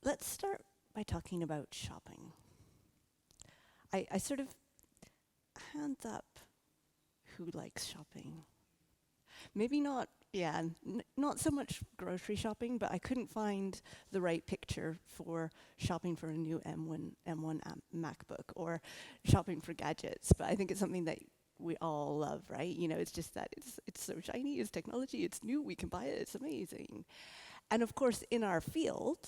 Let's start by talking about shopping. I sort of, hands up, who likes shopping? Maybe not, yeah, not so much grocery shopping, but I couldn't find the right picture for shopping for a new M1 MacBook or shopping for gadgets. But I think it's something that we all love, right? You know, it's just that it's so shiny, it's technology, it's new, we can buy it, it's amazing. And of course, in our field,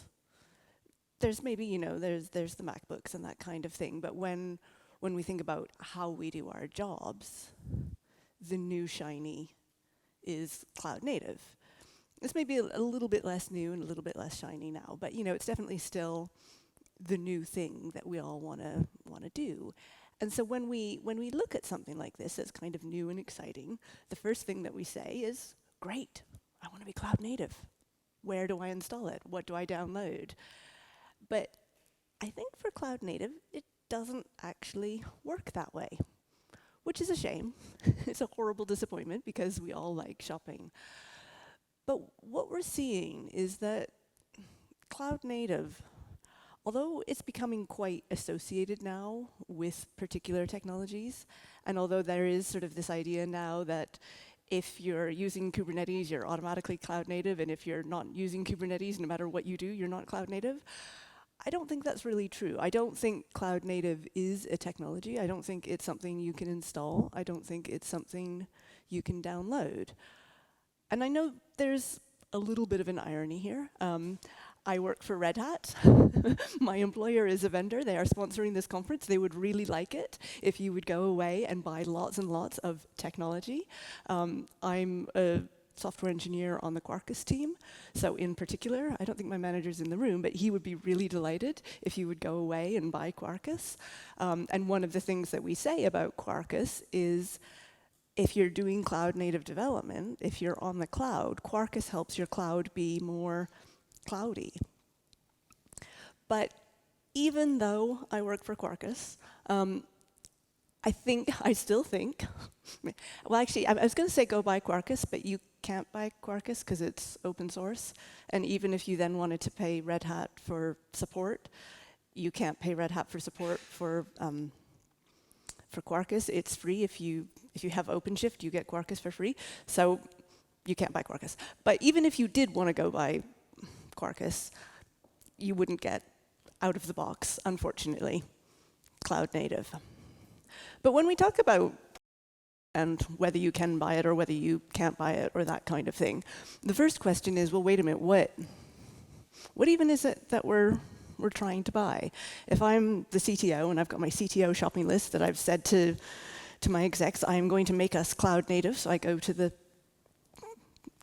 there's maybe, you know, there's the MacBooks and that kind of thing. But when we think about how we do our jobs, the new shiny is cloud native. This may be a little bit less new and a little bit less shiny now, but you know, it's definitely still the new thing that we all want to do. And so when we look at something like this that's kind of new and exciting, the first thing that we say is, great, I want to be cloud native. Where do I install it? What do I download? But I think for cloud native, it doesn't actually work that way, which is a shame. It's a horrible disappointment because we all like shopping. But what we're seeing is that cloud native, although it's becoming quite associated now with particular technologies, and although there is sort of this idea now that if you're using Kubernetes, you're automatically cloud native, and if you're not using Kubernetes, no matter what you do, you're not cloud native, I don't think that's really true. I don't think cloud native is a technology. I don't think it's something you can install. I don't think it's something you can download. And I know there's a little bit of an irony here. I work for Red Hat. My employer is a vendor. They are sponsoring this conference. They would really like it if you would go away and buy lots and lots of technology. I'm a software engineer on the Quarkus team. So in particular, I don't think my manager's in the room, but he would be really delighted if you would go away and buy Quarkus. And one of the things that we say about Quarkus is, if you're doing cloud native development, if you're on the cloud, Quarkus helps your cloud be more cloudy. But even though I work for Quarkus, I still think, well actually, I was going to say go buy Quarkus, but you can't buy Quarkus because it's open source. And even if you then wanted to pay Red Hat for support, you can't pay Red Hat for support for Quarkus. It's free. If you have OpenShift, you get Quarkus for free. So you can't buy Quarkus. But even if you did want to go buy Quarkus, you wouldn't get out of the box, unfortunately, cloud native. But when we talk about and whether you can buy it or whether you can't buy it or that kind of thing, the first question is, well, wait a minute, what even is it that we're trying to buy? If I'm the CTO and I've got my CTO shopping list that I've said to my execs, I am going to make us cloud native, so I go to the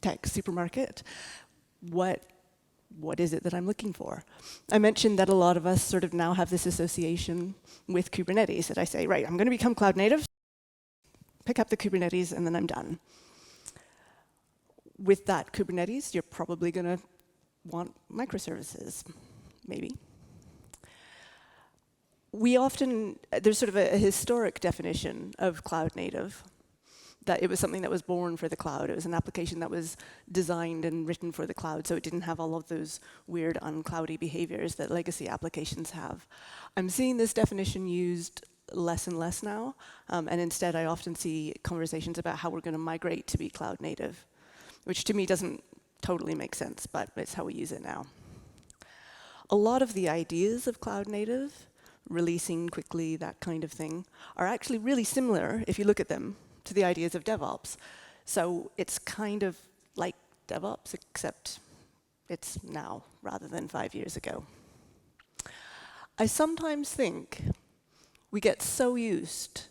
tech supermarket, what is it that I'm looking for? I mentioned that a lot of us sort of now have this association with Kubernetes, that I say, right, I'm going to become cloud native, pick up the Kubernetes, and then I'm done. With that Kubernetes, you're probably going to want microservices, maybe. There's sort of a historic definition of cloud native, that it was something that was born for the cloud. It was an application that was designed and written for the cloud, so it didn't have all of those weird uncloudy behaviors that legacy applications have. I'm seeing this definition used less and less now, and instead I often see conversations about how we're going to migrate to be cloud native, which to me doesn't totally make sense, but it's how we use it now. A lot of the ideas of cloud native, releasing quickly, that kind of thing, are actually really similar, if you look at them, to the ideas of DevOps. So it's kind of like DevOps, except it's now rather than 5 years ago. I sometimes think we get so used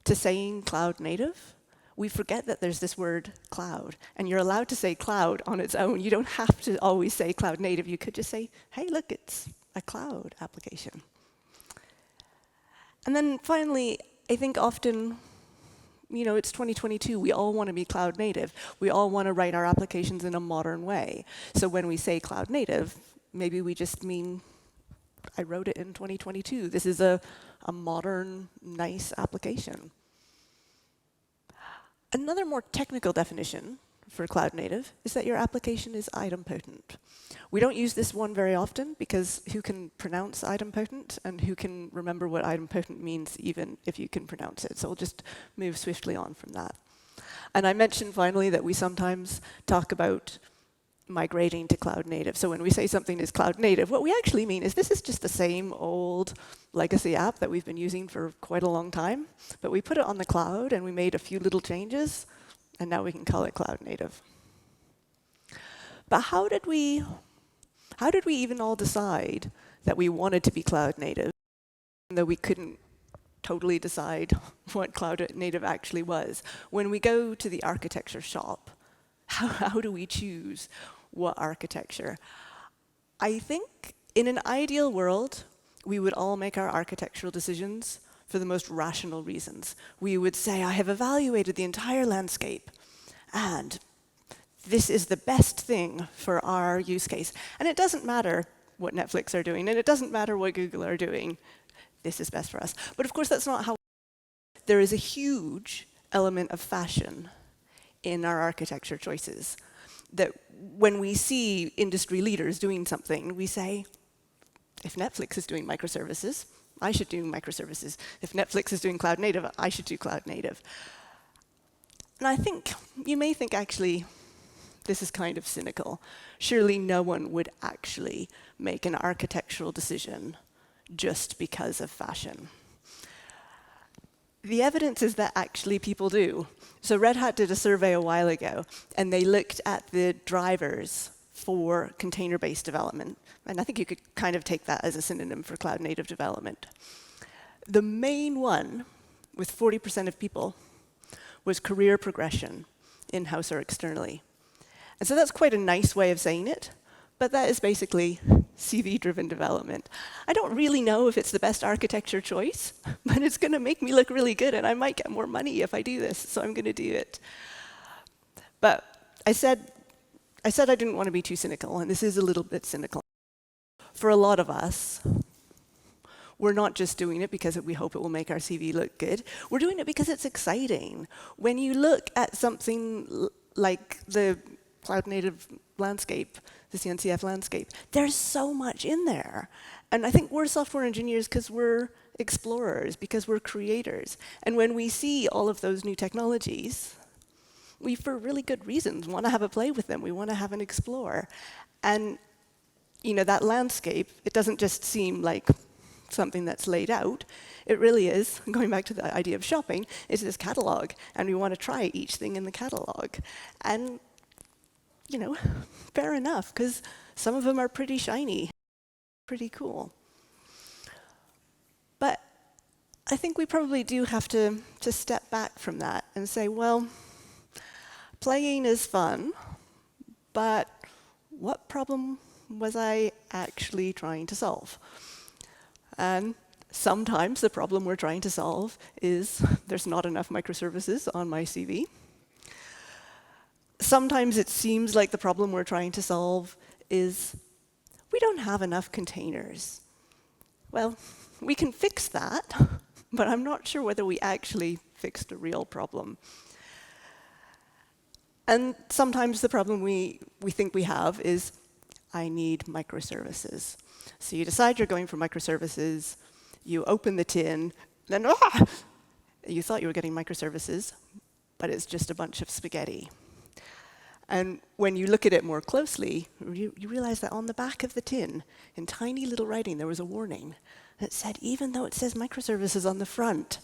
to saying cloud native, we forget that there's this word cloud, and you're allowed to say cloud on its own. You don't have to always say cloud native. You could just say, hey, look, it's a cloud application. And then finally, I think often, you know, it's 2022. We all want to be cloud native. We all want to write our applications in a modern way. So when we say cloud native, maybe we just mean, I wrote it in 2022. This is a modern, nice application. Another more technical definition for cloud native is that your application is idempotent. We don't use this one very often because who can pronounce idempotent and who can remember what idempotent means even if you can pronounce it? So we'll just move swiftly on from that. And I mentioned finally that we sometimes talk about migrating to cloud native. So when we say something is cloud native, what we actually mean is this is just the same old legacy app that we've been using for quite a long time, but we put it on the cloud and we made a few little changes, and now we can call it cloud native. But how did we even all decide that we wanted to be cloud native, even though we couldn't totally decide what cloud native actually was? When we go to the architecture shop, how do we choose what architecture? I think in an ideal world, we would all make our architectural decisions for the most rational reasons. We would say, I have evaluated the entire landscape, and this is the best thing for our use case. And it doesn't matter what Netflix are doing, and it doesn't matter what Google are doing. This is best for us. But of course, that's not how. There is a huge element of fashion in our architecture choices. That when we see industry leaders doing something, we say, if Netflix is doing microservices, I should do microservices. If Netflix is doing cloud native, I should do cloud native. And I think, you may think actually, this is kind of cynical. Surely no one would actually make an architectural decision just because of fashion. The evidence is that actually people do. So Red Hat did a survey a while ago, and they looked at the drivers for container-based development. And I think you could kind of take that as a synonym for cloud-native development. The main one, with 40% of people, was career progression, in-house or externally. And so that's quite a nice way of saying it, but that is basically CV-driven development. I don't really know if it's the best architecture choice, but it's going to make me look really good, and I might get more money if I do this, so I'm going to do it. But I said I didn't want to be too cynical, and this is a little bit cynical. For a lot of us, we're not just doing it because we hope it will make our CV look good. We're doing it because it's exciting. When you look at something like the cloud-native landscape, the CNCF landscape, there's so much in there. And I think we're software engineers because we're explorers, because we're creators. And when we see all of those new technologies, we, for really good reasons, want to have a play with them. We want to have an explore. And that landscape, it doesn't just seem like something that's laid out. It really is, going back to the idea of shopping, it's this catalog, and we want to try each thing in the catalog. And fair enough, because some of them are pretty shiny, pretty cool. But I think we probably do have to step back from that and say, well, playing is fun, but what problem was I actually trying to solve? And sometimes the problem we're trying to solve is there's not enough microservices on my CV. Sometimes it seems like the problem we're trying to solve is we don't have enough containers. Well, we can fix that, but I'm not sure whether we actually fixed a real problem. And sometimes the problem we think we have is I need microservices. So you decide you're going for microservices, you open the tin, then you thought you were getting microservices, but it's just a bunch of spaghetti. And when you look at it more closely, you realize that on the back of the tin, in tiny little writing, there was a warning that said, even though it says microservices on the front,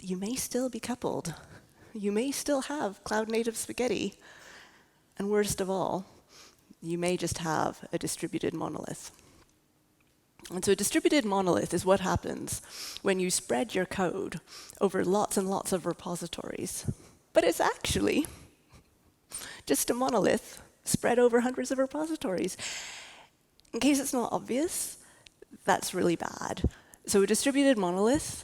you may still be coupled. You may still have cloud-native spaghetti. And worst of all, you may just have a distributed monolith. And so a distributed monolith is what happens when you spread your code over lots and lots of repositories. But it's actually just a monolith spread over hundreds of repositories. In case it's not obvious, that's really bad. So a distributed monolith,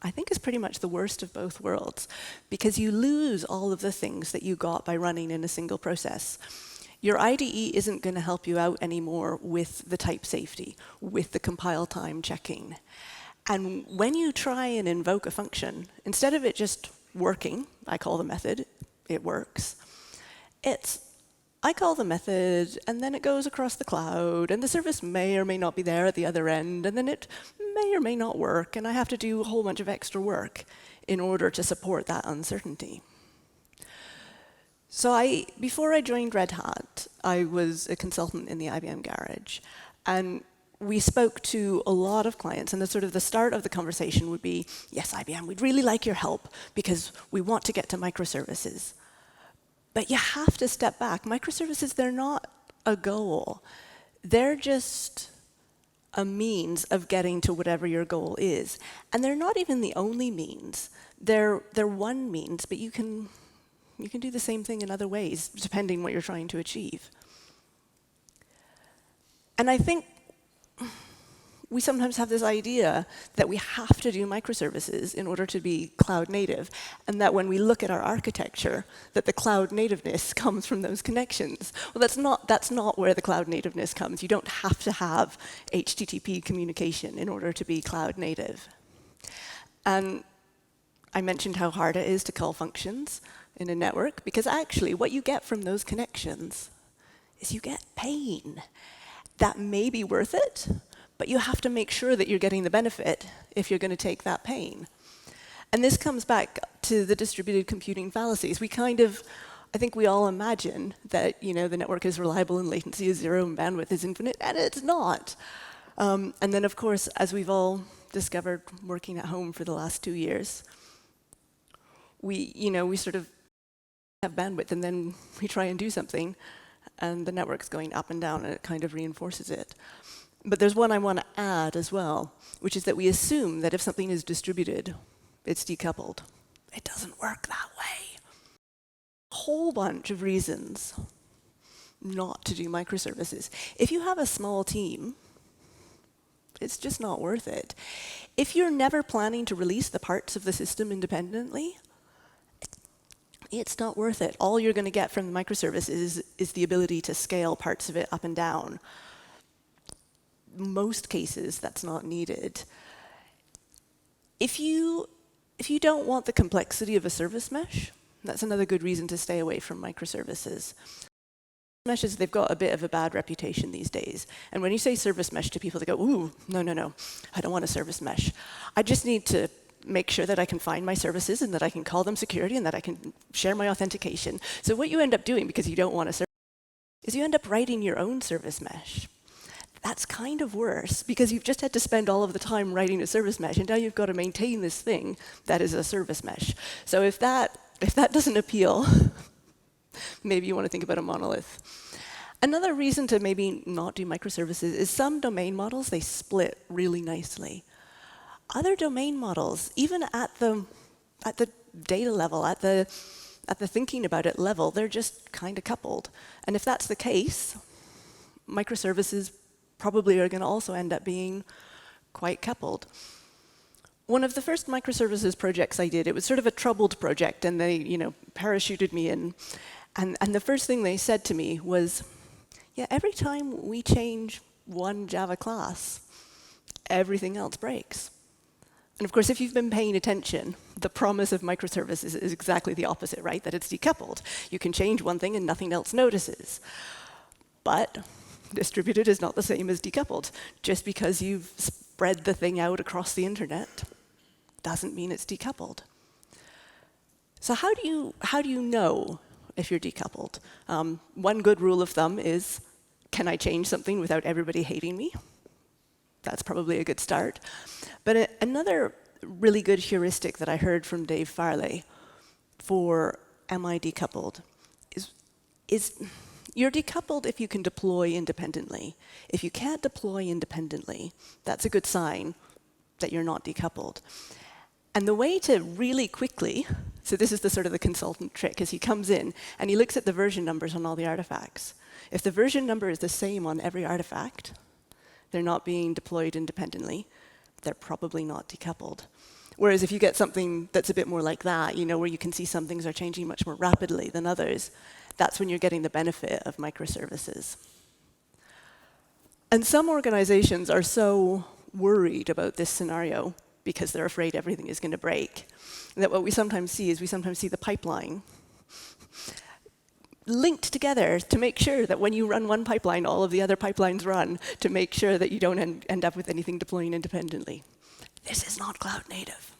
I think, is pretty much the worst of both worlds, because you lose all of the things that you got by running in a single process. Your IDE isn't going to help you out anymore with the type safety, with the compile time checking. And when you try and invoke a function, instead of it just working, I call the method, it works. I call the method, and then it goes across the cloud, and the service may or may not be there at the other end, and then it may or may not work, and I have to do a whole bunch of extra work in order to support that uncertainty. So before I joined Red Hat, I was a consultant in the IBM garage, and we spoke to a lot of clients, and the start of the conversation would be, yes, IBM, we'd really like your help because we want to get to microservices. But you have to step back. Microservices, they're not a goal. They're just a means of getting to whatever your goal is. And they're not even the only means. They're one means, but you can do the same thing in other ways, depending what you're trying to achieve. And I think we sometimes have this idea that we have to do microservices in order to be cloud native, and that when we look at our architecture, that the cloud nativeness comes from those connections. Well, that's not where the cloud nativeness comes. You don't have to have HTTP communication in order to be cloud native. And I mentioned how hard it is to call functions in a network, because actually what you get from those connections is you get pain. That may be worth it, but you have to make sure that you're getting the benefit if you're going to take that pain. And this comes back to the distributed computing fallacies. I think we all imagine that the network is reliable and latency is zero and bandwidth is infinite, and it's not. And then, of course, as we've all discovered working at home for the last 2 years, we sort of have bandwidth, and then we try and do something, and the network's going up and down, and it kind of reinforces it. But there's one I want to add as well, which is that we assume that if something is distributed, it's decoupled. It doesn't work that way. A whole bunch of reasons not to do microservices. If you have a small team, it's just not worth it. If you're never planning to release the parts of the system independently, it's not worth it. All you're going to get from the microservices is the ability to scale parts of it up and down. Most cases, that's not needed. If you don't want the complexity of a service mesh, that's another good reason to stay away from microservices. Meshes, they've got a bit of a bad reputation these days. And when you say service mesh to people, they go, ooh, no, I don't want a service mesh. I just need to make sure that I can find my services and that I can call them security and that I can share my authentication. So what you end up doing, because you don't want a service, is you end up writing your own service mesh. That's kind of worse, because you've just had to spend all of the time writing a service mesh, and now you've got to maintain this thing that is a service mesh. So if that doesn't appeal, maybe you want to think about a monolith. Another reason to maybe not do microservices is some domain models, they split really nicely. Other domain models, even at the data level, at the thinking about it level, they're just kind of coupled. And if that's the case, microservices probably are going to also end up being quite coupled. One of the first microservices projects I did, it was sort of a troubled project, and they, parachuted me in. And the first thing they said to me was, yeah, every time we change one Java class, everything else breaks. And of course, if you've been paying attention, the promise of microservices is exactly the opposite, right? That it's decoupled. You can change one thing and nothing else notices. But distributed is not the same as decoupled. Just because you've spread the thing out across the internet doesn't mean it's decoupled. So how do you know if you're decoupled? One good rule of thumb is, can I change something without everybody hating me? That's probably a good start. But another really good heuristic that I heard from Dave Farley for am I decoupled is you're decoupled if you can deploy independently. If you can't deploy independently, that's a good sign that you're not decoupled. And the way to really quickly, so this is the sort of the consultant trick, is he comes in and he looks at the version numbers on all the artifacts. If the version number is the same on every artifact, they're not being deployed independently, they're probably not decoupled. Whereas if you get something that's a bit more like that, where you can see some things are changing much more rapidly than others, that's when you're getting the benefit of microservices. And some organizations are so worried about this scenario because they're afraid everything is going to break, that what we sometimes see is the pipeline linked together to make sure that when you run one pipeline, all of the other pipelines run, to make sure that you don't end up with anything deploying independently. This is not cloud native.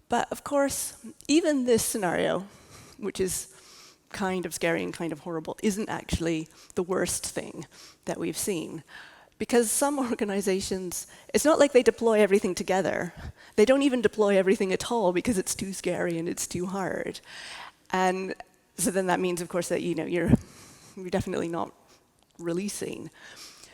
But of course, even this scenario, which is kind of scary and kind of horrible, isn't actually the worst thing that we've seen. Because some organizations, it's not like they deploy everything together. They don't even deploy everything at all because it's too scary and it's too hard. And so then that means, of course, that you're definitely not releasing.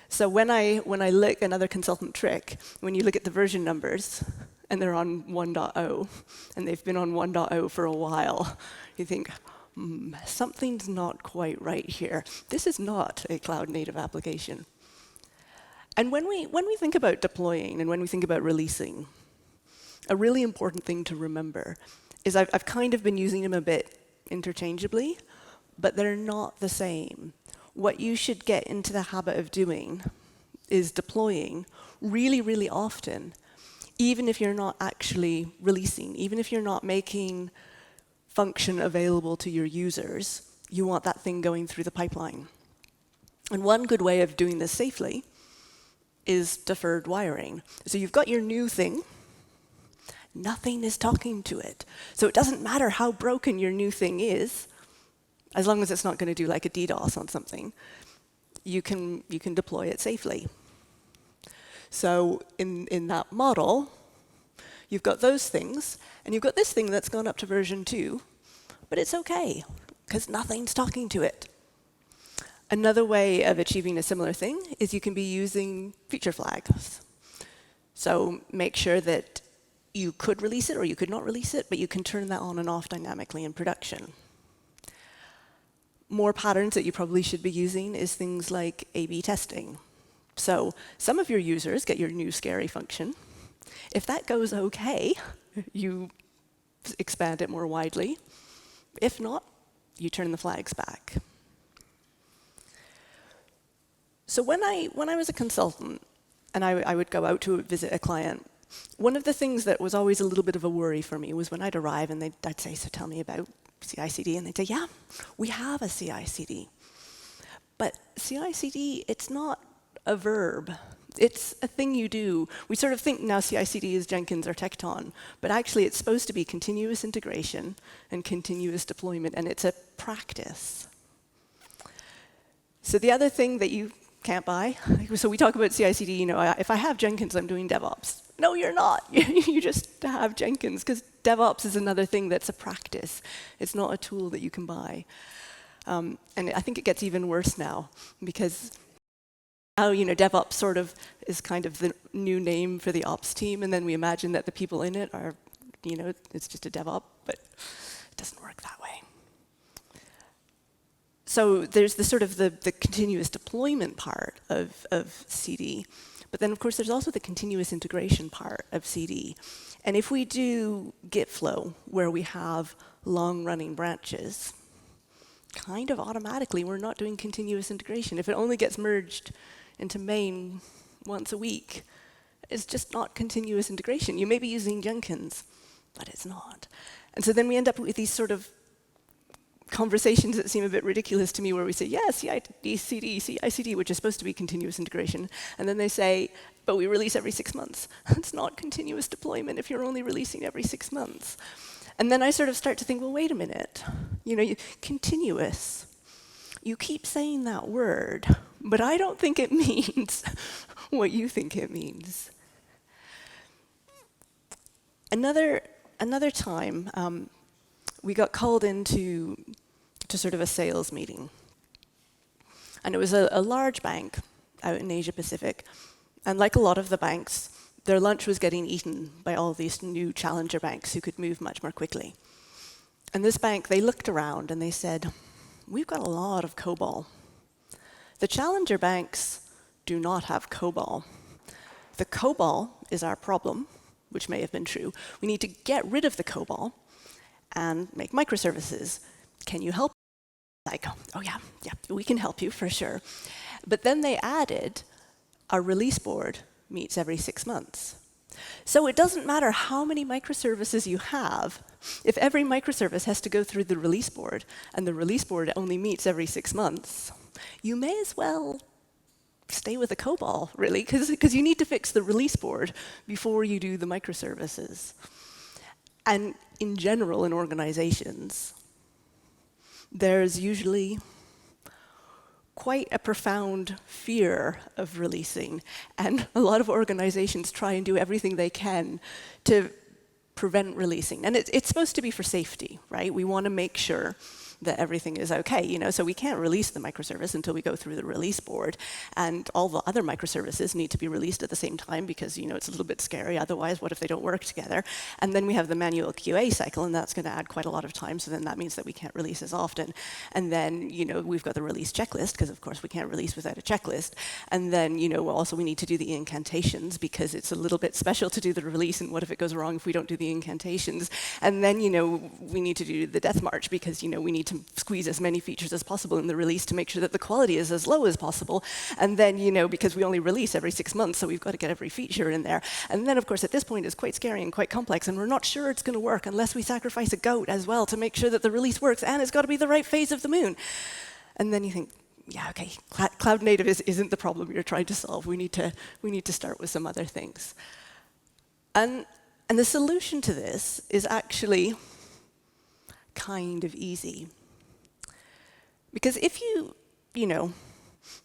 So when I look, another consultant trick, when you look at the version numbers, and they're on 1.0, and they've been on 1.0 for a while, you think, something's not quite right here. This is not a cloud-native application. And when we think about deploying and when we think about releasing, a really important thing to remember is I've kind of been using them a bit interchangeably, but they're not the same. What you should get into the habit of doing is deploying really, really often, even if you're not actually releasing, even if you're not making function available to your users, you want that thing going through the pipeline. And one good way of doing this safely is deferred wiring. So you've got your new thing, nothing is talking to it. So it doesn't matter how broken your new thing is, as long as it's not going to do like a DDoS on something, you can deploy it safely. So in that model, you've got those things, and you've got this thing that's gone up to version 2, but it's OK, because nothing's talking to it. Another way of achieving a similar thing is you can be using feature flags. So make sure that you could release it or you could not release it, but you can turn that on and off dynamically in production. More patterns that you probably should be using is things like A/B testing. So some of your users get your new scary function. If that goes OK, you expand it more widely. If not, you turn the flags back. So when I was a consultant, and I would go out to visit a client, one of the things that was always a little bit of a worry for me was when I'd arrive and I'd say, so tell me about CICD, and they'd say, yeah, we have a CICD. But CICD, it's not a verb. It's a thing you do. We sort of think now CICD is Jenkins or Tecton, but actually it's supposed to be continuous integration and continuous deployment, and it's a practice. So the other thing that you can't buy, so we talk about CICD, if I have Jenkins, I'm doing DevOps. No, you're not. You just have Jenkins, because DevOps is another thing that's a practice. It's not a tool that you can buy. And I think it gets even worse now, because now, DevOps sort of is kind of the new name for the ops team, and then we imagine that the people in it are, it's just a DevOps, but it doesn't work that way. So there's the sort of the continuous deployment part of CD, but then of course there's also the continuous integration part of CD. And if we do Git flow, where we have long-running branches, kind of automatically we're not doing continuous integration. If it only gets merged into main once a week, it's just not continuous integration. You may be using Jenkins, but it's not. And so then we end up with these sort of conversations that seem a bit ridiculous to me, where we say, yeah, CICD, which is supposed to be continuous integration. And then they say, but we release every 6 months. It's not continuous deployment if you're only releasing every 6 months. And then I sort of start to think, well, wait a minute. Continuous. You keep saying that word, but I don't think it means what you think it means. Another time, we got called into sort of a sales meeting. And it was a large bank out in Asia Pacific. And like a lot of the banks, their lunch was getting eaten by all these new challenger banks who could move much more quickly. And this bank, they looked around and they said, we've got a lot of COBOL. The challenger banks do not have COBOL. The COBOL is our problem, which may have been true. We need to get rid of the COBOL and make microservices. Can you help? Like, oh yeah, we can help you for sure. But then they added, our release board meets every 6 months. So it doesn't matter how many microservices you have. If every microservice has to go through the release board, and the release board only meets every 6 months, you may as well stay with a COBOL, really, because you need to fix the release board before you do the microservices. And in general, in organizations, there's usually quite a profound fear of releasing. And a lot of organizations try and do everything they can to prevent releasing. And it's supposed to be for safety, right? We want to make sure that everything is okay, so we can't release the microservice until we go through the release board, and all the other microservices need to be released at the same time because, it's a little bit scary. Otherwise, what if they don't work together? And then we have the manual QA cycle, and that's going to add quite a lot of time, so then that means that we can't release as often. And then, we've got the release checklist, because of course we can't release without a checklist. And then, also we need to do the incantations, because it's a little bit special to do the release, and what if it goes wrong if we don't do the incantations? And then, we need to do the death march, because, we need to squeeze as many features as possible in the release to make sure that the quality is as low as possible. And then, because we only release every 6 months, so we've got to get every feature in there. And then, of course, at this point, it's quite scary and quite complex, and we're not sure it's going to work unless we sacrifice a goat as well to make sure that the release works, and it's got to be the right phase of the moon. And then you think, yeah, okay, cloud native isn't the problem you're trying to solve. We need to start with some other things. And the solution to this is actually kind of easy. Because if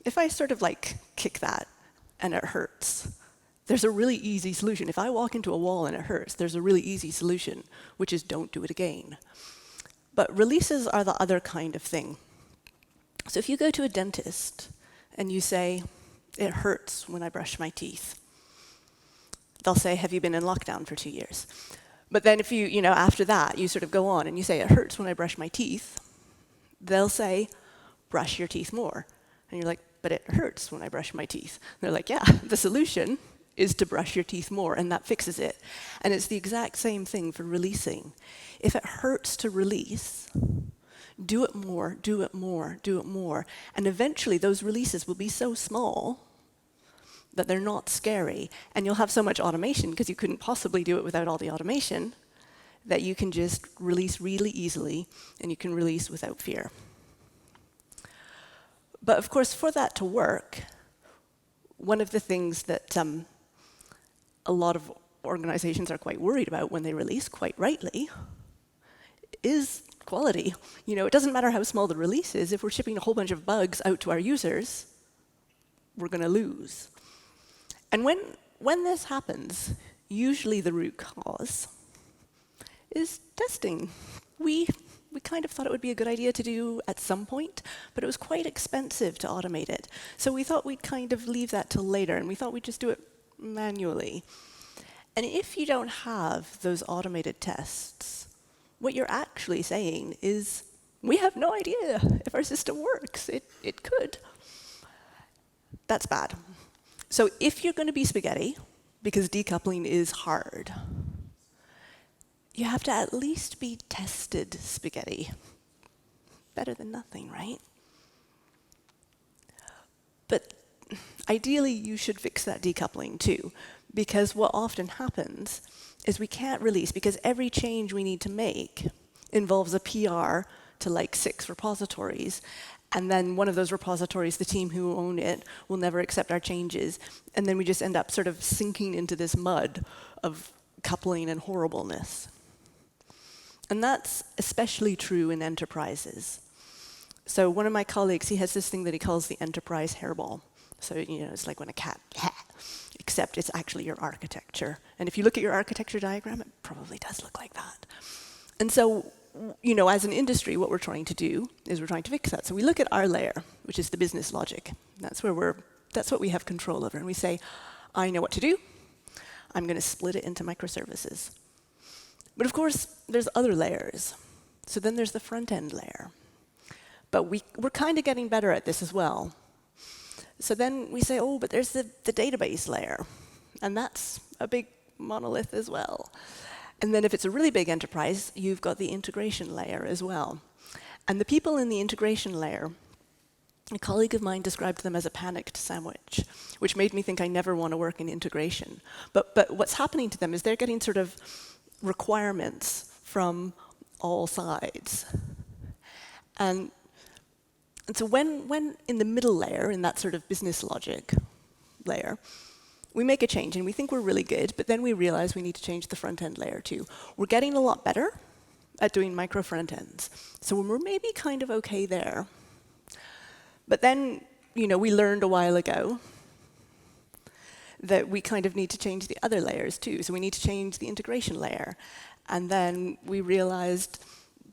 if I sort of kick that and it hurts, there's a really easy solution. If I walk into a wall and it hurts, there's a really easy solution, which is don't do it again. But releases are the other kind of thing. So if you go to a dentist and you say, it hurts when I brush my teeth, they'll say, have you been in lockdown for 2 years? But then if you, after that, you sort of go on and you say, it hurts when I brush my teeth, they'll say, brush your teeth more. And you're like, but it hurts when I brush my teeth. And they're like, yeah, the solution is to brush your teeth more, and that fixes it. And it's the exact same thing for releasing. If it hurts to release, do it more, do it more, do it more. And eventually those releases will be so small that they're not scary. And you'll have so much automation, because you couldn't possibly do it without all the automation, that you can just release really easily, and you can release without fear. But of course, for that to work, one of the things that a lot of organizations are quite worried about when they release, quite rightly, is quality. It doesn't matter how small the release is. If we're shipping a whole bunch of bugs out to our users, we're going to lose. And when this happens, usually the root cause is testing. We kind of thought it would be a good idea to do at some point, but it was quite expensive to automate it. So we thought we'd kind of leave that till later, and we thought we'd just do it manually. And if you don't have those automated tests, what you're actually saying is, we have no idea if our system works. It could. That's bad. So if you're going to be spaghetti, because decoupling is hard, you have to at least be tested spaghetti. Better than nothing, right? But ideally, you should fix that decoupling too, because what often happens is we can't release, because every change we need to make involves a PR to 6 repositories, and then one of those repositories, the team who own it, will never accept our changes, and then we just end up sort of sinking into this mud of coupling and horribleness. And that's especially true in enterprises. So one of my colleagues, he has this thing that he calls the enterprise hairball. So, it's like when a cat, except it's actually your architecture. And if you look at your architecture diagram, it probably does look like that. And so, as an industry, what we're trying to do is we're trying to fix that. So we look at our layer, which is the business logic. That's what we have control over. And we say, I know what to do. I'm going to split it into microservices. But of course, there's other layers. So then there's the front-end layer. But we're kind of getting better at this as well. So then we say, oh, but there's the database layer. And that's a big monolith as well. And then if it's a really big enterprise, you've got the integration layer as well. And the people in the integration layer A colleague of mine described them as a panicked sandwich, which made me think I never want to work in integration. But what's happening to them is they're getting sort of requirements from all sides. And so when in the middle layer, in that sort of business logic layer, we make a change and we think we're really good, but then we realize we need to change the front end layer too. We're getting a lot better at doing micro front ends. So we're maybe kind of okay there. But then, we learned a while ago that we kind of need to change the other layers too. So we need to change the integration layer. And then we realized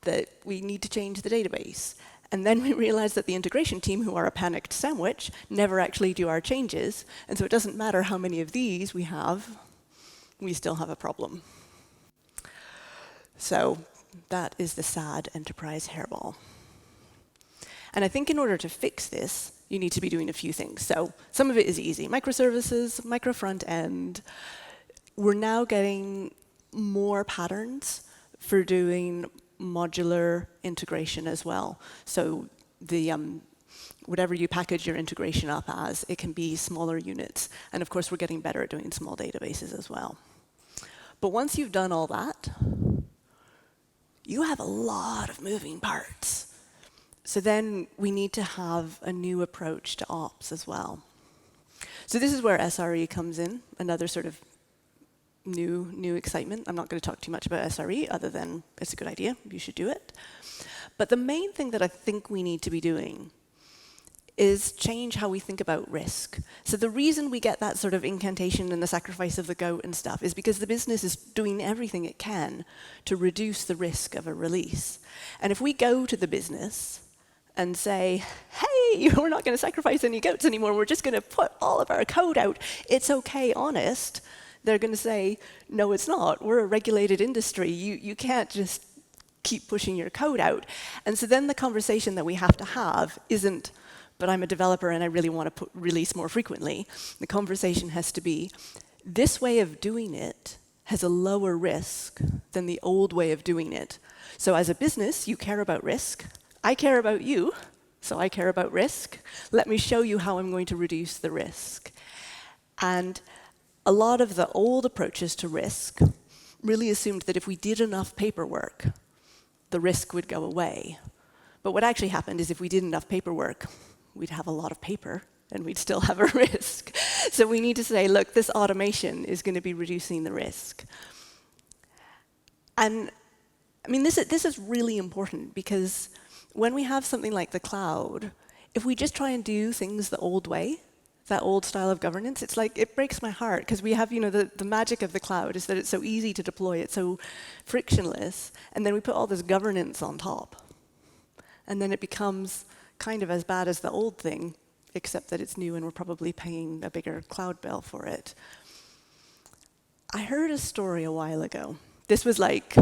that we need to change the database. And then we realized that the integration team, who are a panicked sandwich, never actually do our changes. And so it doesn't matter how many of these we have, we still have a problem. So that is the sad enterprise hairball. And I think in order to fix this, you need to be doing a few things. So some of it is easy. Microservices, micro front end. We're now getting more patterns for doing modular integration as well. So the whatever you package your integration up as, it can be smaller units. And of course, we're getting better at doing small databases as well. But once you've done all that, you have a lot of moving parts. So then we need to have a new approach to ops as well. So this is where SRE comes in, another sort of new excitement. I'm not going to talk too much about SRE, other than it's a good idea, you should do it. But the main thing that I think we need to be doing is change how we think about risk. So the reason we get that sort of incantation and the sacrifice of the goat and stuff is because the business is doing everything it can to reduce the risk of a release. And if we go to the business and say, hey, we're not going to sacrifice any goats anymore, we're just going to put all of our code out, it's okay, honest, they're going to say, no, it's not. We're a regulated industry. You can't just keep pushing your code out. And so then the conversation that we have to have isn't, but I'm a developer and I really want to release more frequently. The conversation has to be, this way of doing it has a lower risk than the old way of doing it. So as a business, you care about risk. I care about you, so I care about risk. Let me show you how I'm going to reduce the risk. And a lot of the old approaches to risk really assumed that if we did enough paperwork, the risk would go away. But what actually happened is if we did enough paperwork, we'd have a lot of paper and we'd still have a risk. So we need to say, look, this automation is going to be reducing the risk. And I mean, this is really important because when we have something like the cloud, if we just try and do things the old way, that old style of governance, it's like, it breaks my heart because we have, the magic of the cloud is that it's so easy to deploy, it's so frictionless, and then we put all this governance on top. And then it becomes kind of as bad as the old thing, except that it's new and we're probably paying a bigger cloud bill for it. I heard a story a while ago. This was like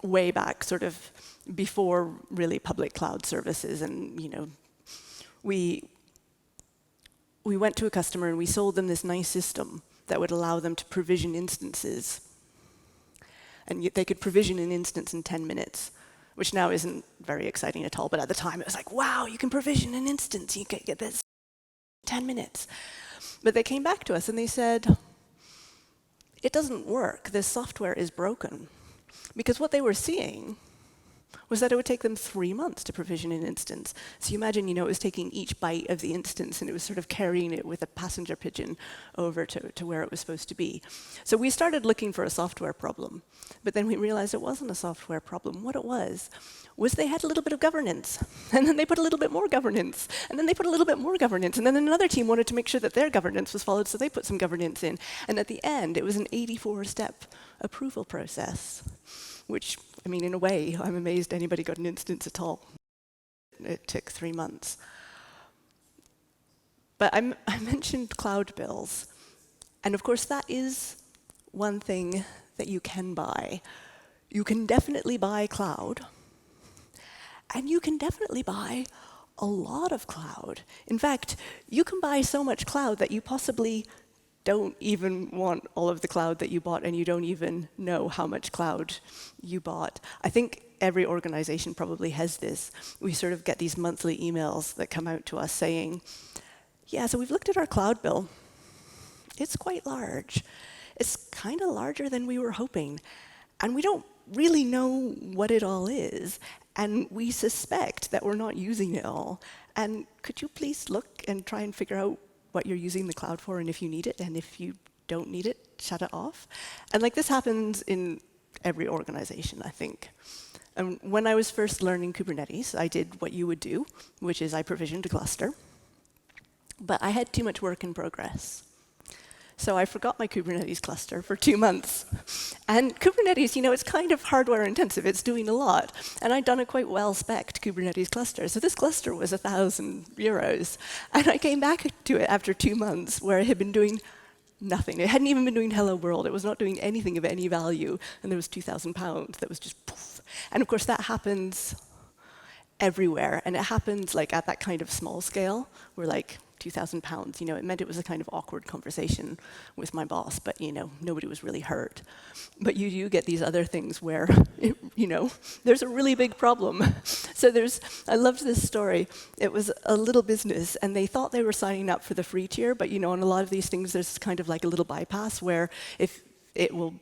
way back, sort of before really public cloud services, and we went to a customer and we sold them this nice system that would allow them to provision instances. And they could provision an instance in 10 minutes, which now isn't very exciting at all. But at the time, it was like, wow, you can provision an instance. You can get this in 10 minutes. But they came back to us and they said, it doesn't work. This software is broken. Because what they were seeing was that it would take them 3 months to provision an instance. So you imagine, it was taking each byte of the instance and it was sort of carrying it with a passenger pigeon over to where it was supposed to be. So we started looking for a software problem, but then we realized it wasn't a software problem. What it was they had a little bit of governance, and then they put a little bit more governance, and then they put a little bit more governance, and then another team wanted to make sure that their governance was followed, so they put some governance in. And at the end, it was an 84-step approval process, which, I mean, in a way, I'm amazed anybody got an instance at all. It took 3 months. But I mentioned cloud bills. And of course, that is one thing that you can buy. You can definitely buy cloud. And you can definitely buy a lot of cloud. In fact, you can buy so much cloud that you possibly don't even want all of the cloud that you bought, and you don't even know how much cloud you bought. I think every organization probably has this. We sort of get these monthly emails that come out to us saying, yeah, so we've looked at our cloud bill. It's quite large. It's kind of larger than we were hoping. And we don't really know what it all is. And we suspect that we're not using it all. And could you please look and try and figure out what you're using the cloud for, and if you need it, and if you don't need it, shut it off. And like this happens in every organization, I think. And when I was first learning Kubernetes, I did what you would do, which is I provisioned a cluster. But I had too much work in progress. So I forgot my Kubernetes cluster for 2 months. And Kubernetes, you know, it's kind of hardware intensive. It's doing a lot. And I'd done a quite well-spec'd Kubernetes cluster. So this cluster was €1,000. And I came back to it after 2 months, where it had been doing nothing. It hadn't even been doing hello world. It was not doing anything of any value. And there was £2,000 that was just poof. And of course, that happens everywhere. And it happens like at that kind of small scale, where like £2,000, you know, it meant it was a kind of awkward conversation with my boss, but, you know, nobody was really hurt. But you do get these other things where, you know, there's a really big problem. So I loved this story. It was a little business, and they thought they were signing up for the free tier, but, you know, on a lot of these things, there's kind of like a little bypass where if it will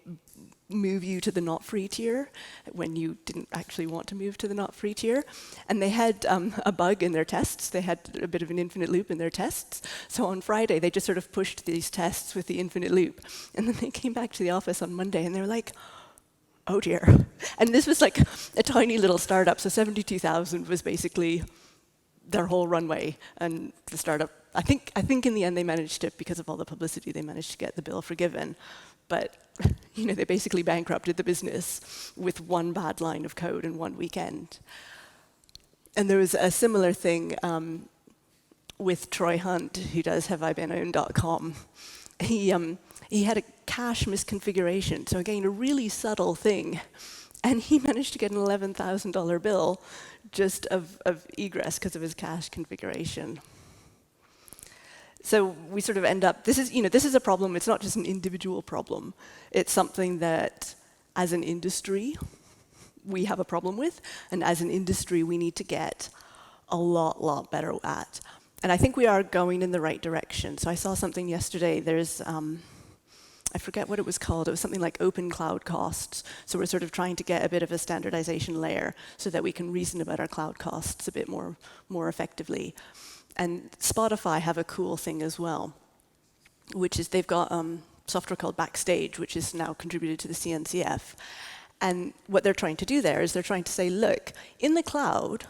move you to the not free tier when you didn't actually want to move to the not free tier. And they had a bug in their tests. They had a bit of an infinite loop in their tests. So on Friday, they just sort of pushed these tests with the infinite loop. And then they came back to the office on Monday, and they were like, oh dear. And this was like a tiny little startup. So 72,000 was basically their whole runway. And the startup, I think in the end they managed to, because of all the publicity, they managed to get the bill forgiven. But you know, they basically bankrupted the business with one bad line of code in one weekend. And there was a similar thing with Troy Hunt, who does haveibeenowned.com. He had a cache misconfiguration, so again, a really subtle thing. And he managed to get an $11,000 bill just of egress because of his cache configuration. So we sort of end up, this is a problem. It's not just an individual problem. It's something that, as an industry, we have a problem with, and as an industry, we need to get a lot better at. And I think we are going in the right direction. So I saw something yesterday. There's, I forget what it was called. It was something like open cloud costs. So we're sort of trying to get a bit of a standardization layer so that we can reason about our cloud costs a bit more effectively. And Spotify have a cool thing as well, which is they've got software called Backstage, which is now contributed to the CNCF. And what they're trying to do there is they're trying to say, look, in the cloud,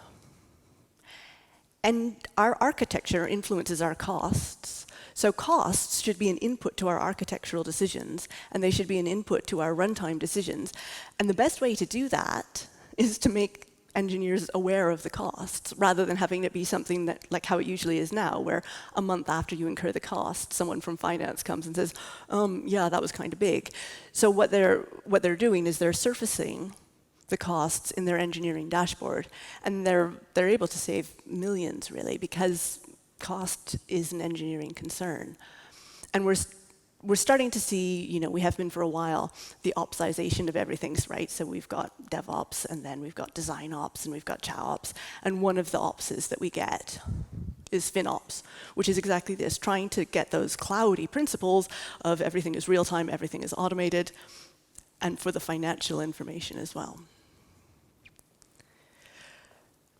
and our architecture influences our costs. So costs should be an input to our architectural decisions, and they should be an input to our runtime decisions. And the best way to do that is to make engineers aware of the costs, rather than having it be something that, like how it usually is now, where a month after you incur the cost, someone from finance comes and says, yeah, that was kind of big. So what they're doing is they're surfacing the costs in their engineering dashboard, and they're able to save millions, really, because cost is an engineering concern. And we're starting to see, you know, we have been for a while, the opsization of everything, right? So we've got DevOps, and then we've got design ops, and we've got ChowOps. And one of the opses that we get is FinOps, which is exactly this, trying to get those cloudy principles of everything is real time, everything is automated, and for the financial information as well.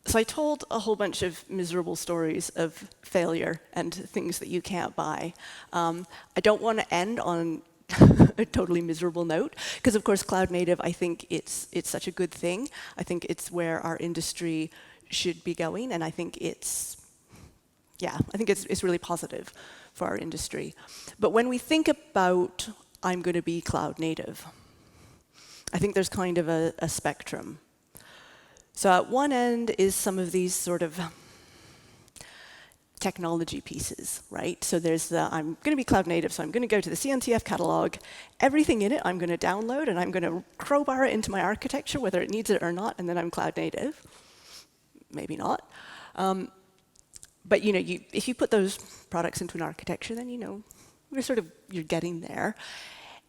So I told a whole bunch of miserable stories of failure and things that you can't buy. I don't want to end on a totally miserable note, because of course cloud native, I think it's such a good thing. I think it's where our industry should be going, and I think it's really positive for our industry. But when we think about I'm going to be cloud native, I think there's kind of a spectrum. So at one end is some of these sort of technology pieces, right? So there's I'm going to be cloud native, so I'm going to go to the CNCF catalog. Everything in it I'm going to download, and I'm going to crowbar it into my architecture, whether it needs it or not, and then I'm cloud native. Maybe not. But you know, if you put those products into an architecture, then you know you're getting there.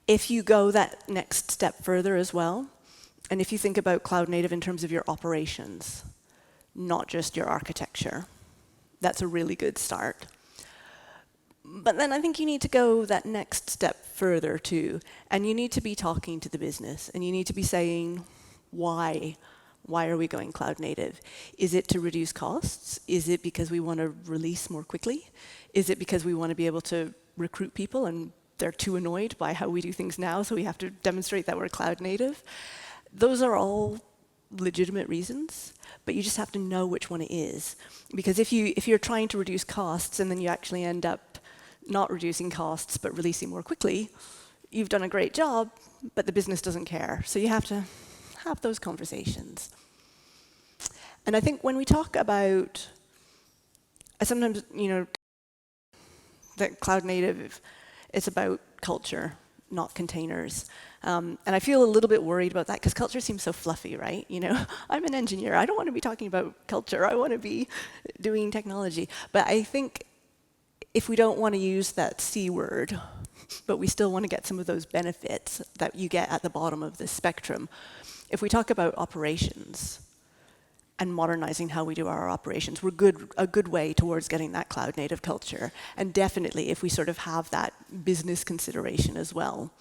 If you go that next step further as well, and if you think about cloud native in terms of your operations, not just your architecture, that's a really good start. But then I think you need to go that next step further too, and you need to be talking to the business, and you need to be saying, why? Why are we going cloud native? Is it to reduce costs? Is it because we want to release more quickly? Is it because we want to be able to recruit people and they're too annoyed by how we do things now, so we have to demonstrate that we're cloud native? Those are all legitimate reasons, but you just have to know which one it is. Because if you're trying to reduce costs and then you actually end up not reducing costs but releasing more quickly, you've done a great job, but the business doesn't care. So you have to have those conversations. And I think when we talk about, sometimes, that cloud native, it's about culture, not containers. And I feel a little bit worried about that because culture seems so fluffy, right? I'm an engineer. I don't want to be talking about culture. I want to be doing technology. But I think if we don't want to use that C word, but we still want to get some of those benefits that you get at the bottom of the spectrum, if we talk about operations and modernizing how we do our operations, we're a good way towards getting that cloud native culture. And definitely, if we sort of have that business consideration as well,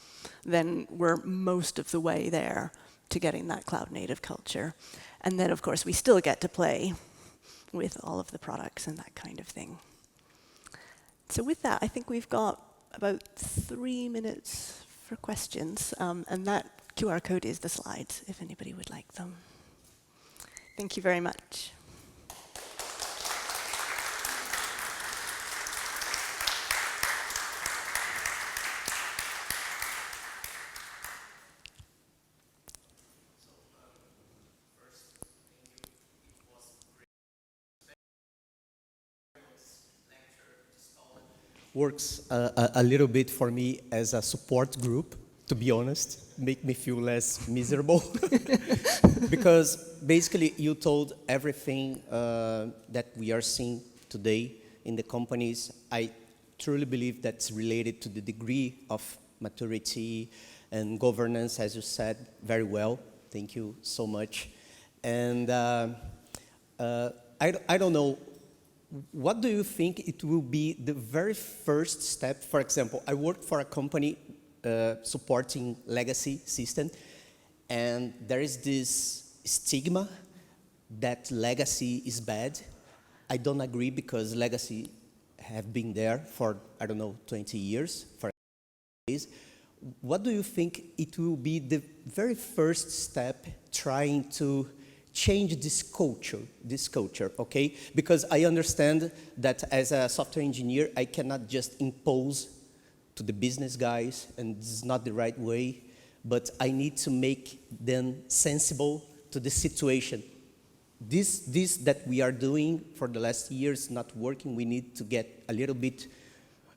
then we're most of the way there to getting that cloud native culture. And then, of course, we still get to play with all of the products and that kind of thing. So with that, I think we've got about 3 minutes for questions. And that QR code is the slides, if anybody would like them. Thank you very much. Works a little bit for me as a support group, to be honest, make me feel less miserable. Because basically you told everything that we are seeing today in the companies. I truly believe that's related to the degree of maturity and governance, as you said very well. Thank you so much. And I don't know, what do you think it will be the very first step? For example, I work for a company supporting legacy system, and there is this stigma that legacy is bad. I don't agree because legacy have been there for, I don't know, 20 years. What do you think it will be the very first step trying to change this culture, okay? Because I understand that as a software engineer, I cannot just impose to the business guys, and this is not the right way, but I need to make them sensible to the situation. This that we are doing for the last years not working. We need to get a little bit,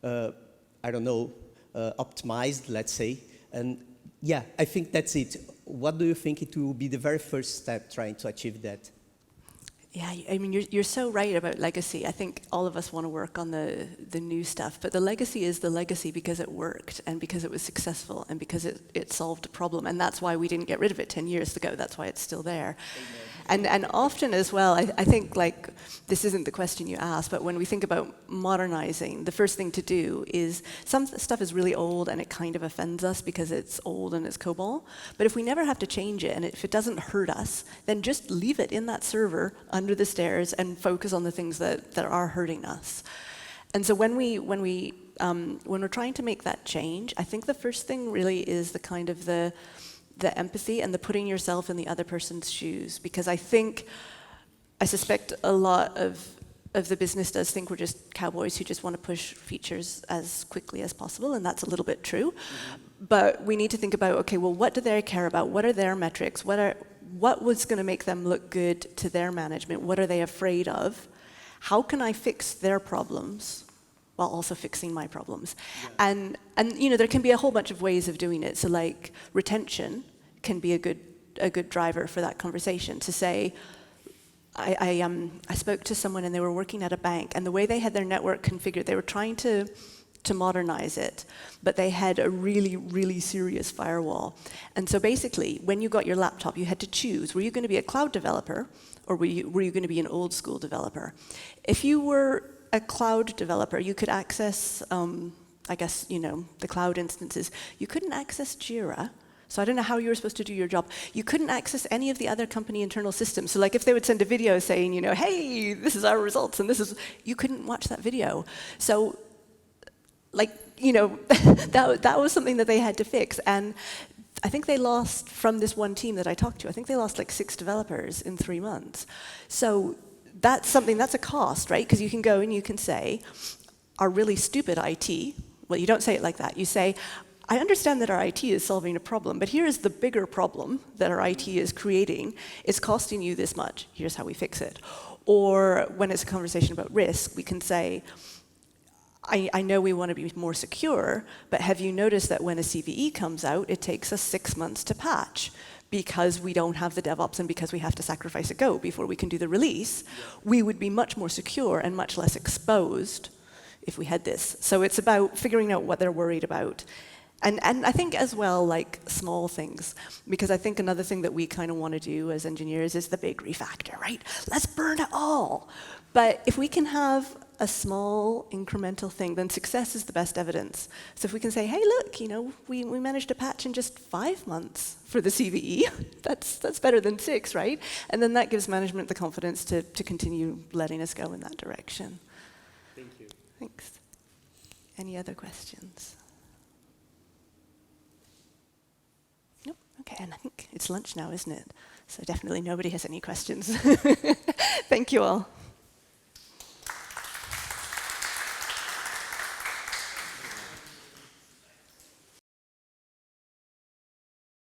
I don't know, optimized, let's say. And yeah, I think that's it. What do you think it will be the very first step trying to achieve that? Yeah, I mean, you're so right about legacy. I think all of us want to work on the new stuff, but the legacy is the legacy because it worked and because it was successful and because it solved a problem. And that's why we didn't get rid of it 10 years ago. That's why it's still there. And often as well, I think, like, this isn't the question you asked, but when we think about modernizing, the first thing to do is, some stuff is really old and it kind of offends us because it's old and it's COBOL. But if we never have to change it and if it doesn't hurt us, then just leave it in that server under the stairs and focus on the things that are hurting us. And so when we're trying to make that change, I think the first thing really is the kind of the empathy and the putting yourself in the other person's shoes, because I suspect a lot of the business does think we're just cowboys who just want to push features as quickly as possible, and that's a little bit true. Mm-hmm. But we need to think about, okay, well, what do they care about? What are their metrics? What was going to make them look good to their management? What are they afraid of? How can I fix their problems while also fixing my problems? Yeah. And there can be a whole bunch of ways of doing it. So like retention can be a good driver for that conversation, to say, I spoke to someone and they were working at a bank, and the way they had their network configured, they were trying to to modernize it, but they had a really, really serious firewall. And so basically, when you got your laptop, you had to choose, were you going to be a cloud developer, or were you going to be an old school developer? If you were a cloud developer, you could access, I guess, the cloud instances. You couldn't access Jira. So I don't know how you were supposed to do your job. You couldn't access any of the other company internal systems. So like if they would send a video saying, hey, this is our results, and you couldn't watch that video. So like, that was something that they had to fix. And I think they lost, from this one team that I talked to, I think they lost like 6 developers in 3 months. So that's a cost, right? Because you can go and you can say, our really stupid IT, well, you don't say it like that. You say, I understand that our IT is solving a problem, but here is the bigger problem that our IT is creating. It's costing you this much. Here's how we fix it. Or when it's a conversation about risk, we can say, I know we want to be more secure, but have you noticed that when a CVE comes out, it takes us 6 months to patch because we don't have the DevOps and because we have to sacrifice a Go before we can do the release? We would be much more secure and much less exposed if we had this. So it's about figuring out what they're worried about. And I think as well, like small things, because I think another thing that we kind of want to do as engineers is the big refactor, right? Let's burn it all. But if we can have a small incremental thing, then success is the best evidence. So if we can say, hey, look, we managed to patch in just 5 months for the CVE, that's better than 6, right? And then that gives management the confidence to continue letting us go in that direction. Thank you. Thanks. Any other questions? Nope. Okay, and I think it's lunch now, isn't it? So definitely nobody has any questions. Thank you all.